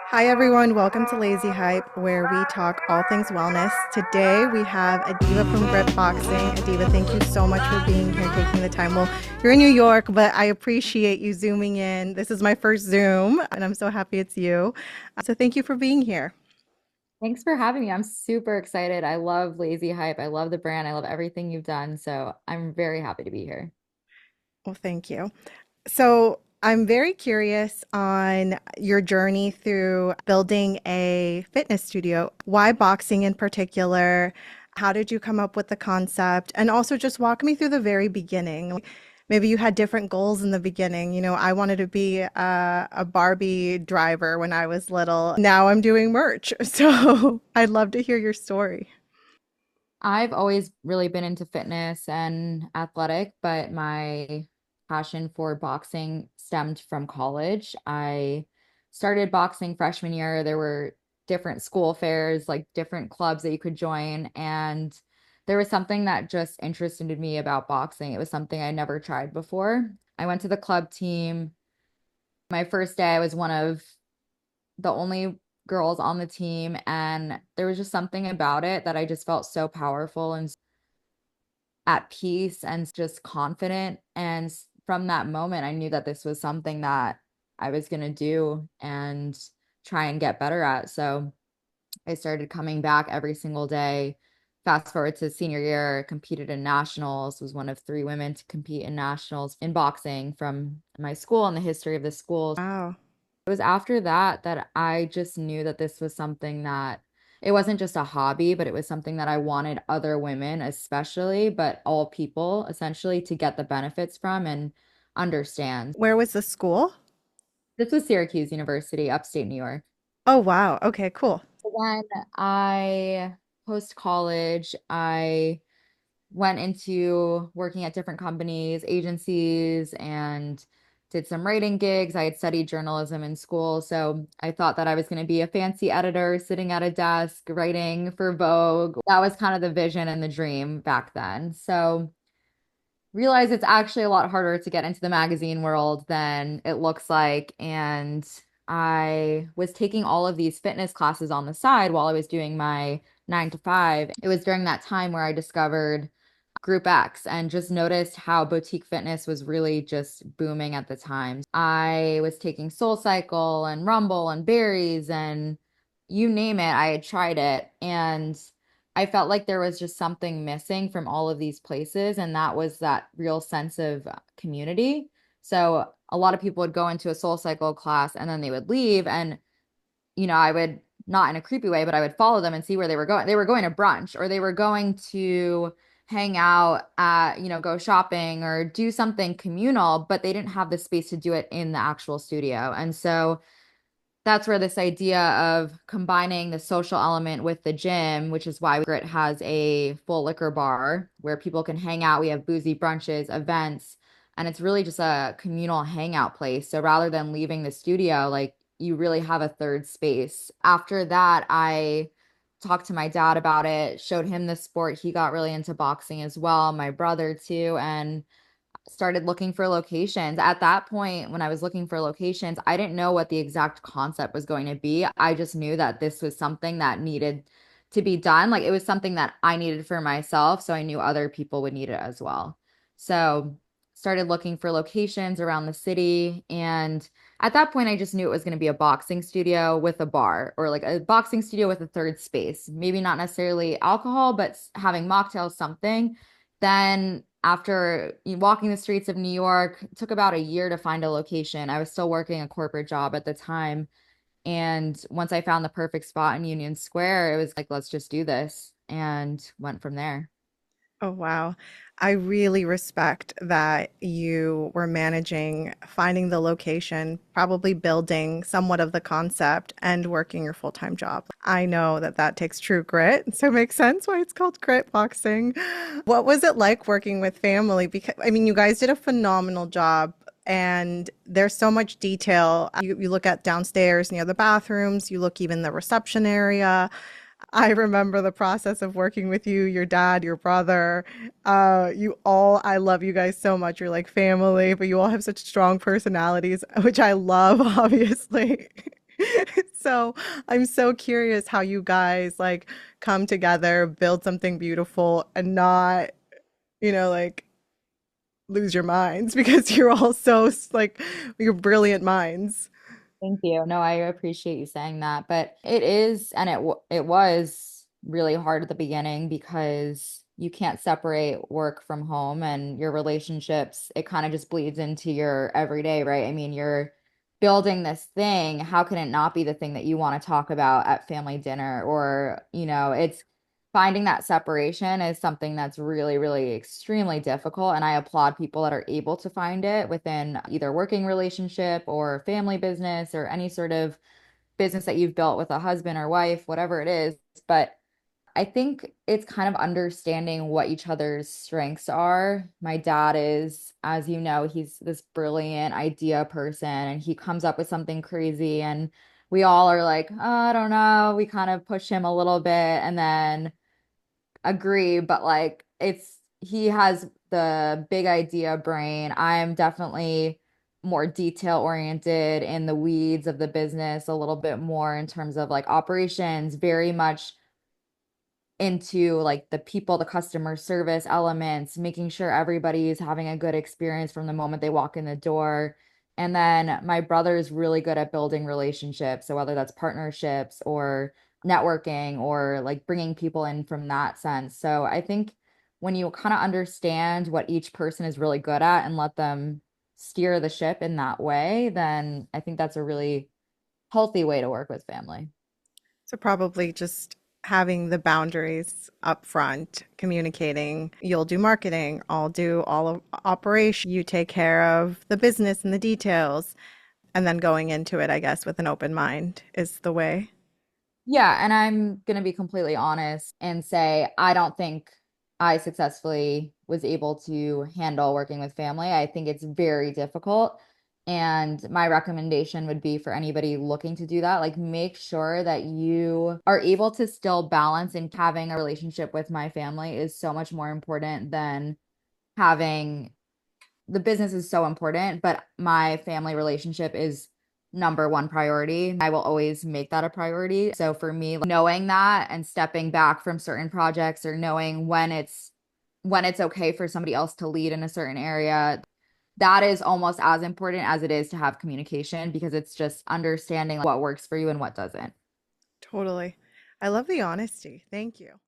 Hi, everyone. Welcome to Lazy Hype, where we talk all things wellness. Today, we have Ediva from GRIT Boxing. Ediva, thank you so much for being here, taking the time. Well, you're in New York, but I appreciate you zooming in. This is my first Zoom, and I'm so happy it's you. So thank you for being here. Thanks for having me. I'm super excited. I love Lazy Hype. I love the brand. I love everything you've done. So I'm very happy to be here. Well, thank you. So I'm very curious on your journey through building a fitness studio. Why boxing in particular? How did you come up with the concept? And also just walk me through the very beginning. Maybe you had different goals in the beginning. I wanted to be a Barbie driver when I was little. Now I'm doing merch. So I'd love to hear your story. I've always really been into fitness and athletic, but my passion for boxing stemmed from college. I started boxing freshman year. There were different school fairs, like different clubs that you could join. And there was something that just interested me about boxing. It was something I never tried before. I went to the club team. My first day, I was one of the only girls on the team, and there was just something about it that I just felt so powerful and at peace and just confident. And from that moment, I knew that this was something that I was going to do and try and get better at. So I started coming back every single day. Fast forward to senior year, competed in nationals, was one of three women to compete in nationals in boxing from my school and the history of the school. Wow. It was after that that I just knew that this was something that it wasn't just a hobby, but it was something that I wanted other women, especially, but all people essentially to get the benefits from and understand. Where was the school? This was Syracuse University, upstate New York. Oh, wow. Okay, cool. When I post college, I went into working at different companies, agencies, and did some writing gigs. I had studied journalism in school, so I thought that I was going to be a fancy editor sitting at a desk writing for Vogue. That was kind of the vision and the dream back then. So realize it's actually a lot harder to get into the magazine world than it looks like. And I was taking all of these fitness classes on the side while I was doing my 9 to 5. It was during that time where I discovered Group X and just noticed how boutique fitness was really just booming at the time. I was taking Soul Cycle and Rumble and Berries and you name it, I had tried it. And I felt like there was just something missing from all of these places, and that was that real sense of community. So a lot of people would go into a Soul Cycle class and then they would leave, and I would not in a creepy way, but I would follow them and see where they were going. They were going to brunch or they were going to hang out at, go shopping or do something communal, but they didn't have the space to do it in the actual studio. And so that's where this idea of combining the social element with the gym, which is why Grit has a full liquor bar where people can hang out. We have boozy brunches, events, and it's really just a communal hangout place. So rather than leaving the studio, like you really have a third space. After that, I talked to my dad about it, showed him the sport. He got really into boxing as well, my brother too, and started looking for locations. At that point, when I was looking for locations, I didn't know what the exact concept was going to be. I just knew that this was something that needed to be done. Like it was something that I needed for myself. So I knew other people would need it as well. So started looking for locations around the city. And at that point, I just knew it was going to be a boxing studio with a bar or like a boxing studio with a third space. Maybe not necessarily alcohol, but having mocktails, something. Then after walking the streets of New York, it took about a year to find a location. I was still working a corporate job at the time. And once I found the perfect spot in Union Square, it was like, let's just do this and went from there. Oh, wow. I really respect that you were managing finding the location, probably building somewhat of the concept and working your full-time job. I know that that takes true grit, so it makes sense why it's called grit boxing. What was it like working with family? Because I mean, you guys did a phenomenal job and there's so much detail. You look at downstairs near the bathrooms, you look even the reception area. I remember the process of working with you, your dad, your brother. I love you guys so much. You're like family, but you all have such strong personalities, which I love, obviously. So I'm so curious how you guys like come together, build something beautiful, and not, like lose your minds because you're all so like you're brilliant minds. Thank you. No, I appreciate you saying that. But it is, and it was really hard at the beginning because you can't separate work from home and your relationships. It kind of just bleeds into your everyday, right? I mean, you're building this thing. How can it not be the thing that you want to talk about at family dinner? Or, it's finding that separation is something that's really, really extremely difficult. And I applaud people that are able to find it within either working relationship or family business or any sort of business that you've built with a husband or wife, whatever it is. But I think it's kind of understanding what each other's strengths are. My dad is, as you know, he's this brilliant idea person and he comes up with something crazy and we all are like, oh, I don't know. We kind of push him a little bit and then agree, but like he has the big idea brain. I'm definitely more detail oriented in the weeds of the business, a little bit more in terms of like operations, very much into like the people, the customer service elements, making sure everybody is having a good experience from the moment they walk in the door. And then my brother is really good at building relationships. So whether that's partnerships or networking or like bringing people in from that sense. So I think when you kind of understand what each person is really good at and let them steer the ship in that way, then I think that's a really healthy way to work with family. So probably just having the boundaries up front, communicating. You'll do marketing, I'll do all of operation. You take care of the business and the details, and then going into it, I guess, with an open mind is the way. Yeah, and I'm going to be completely honest and say I don't think I successfully was able to handle working with family. I think it's very difficult. And my recommendation would be for anybody looking to do that, like make sure that you are able to still balance, and having a relationship with my family is so much more important than having the business is so important, but my family relationship is number one priority. I will always make that a priority. So for me, like, knowing that and stepping back from certain projects or knowing when it's okay for somebody else to lead in a certain area, that is almost as important as it is to have communication because it's just understanding what works for you and what doesn't. Totally. I love the honesty. Thank you.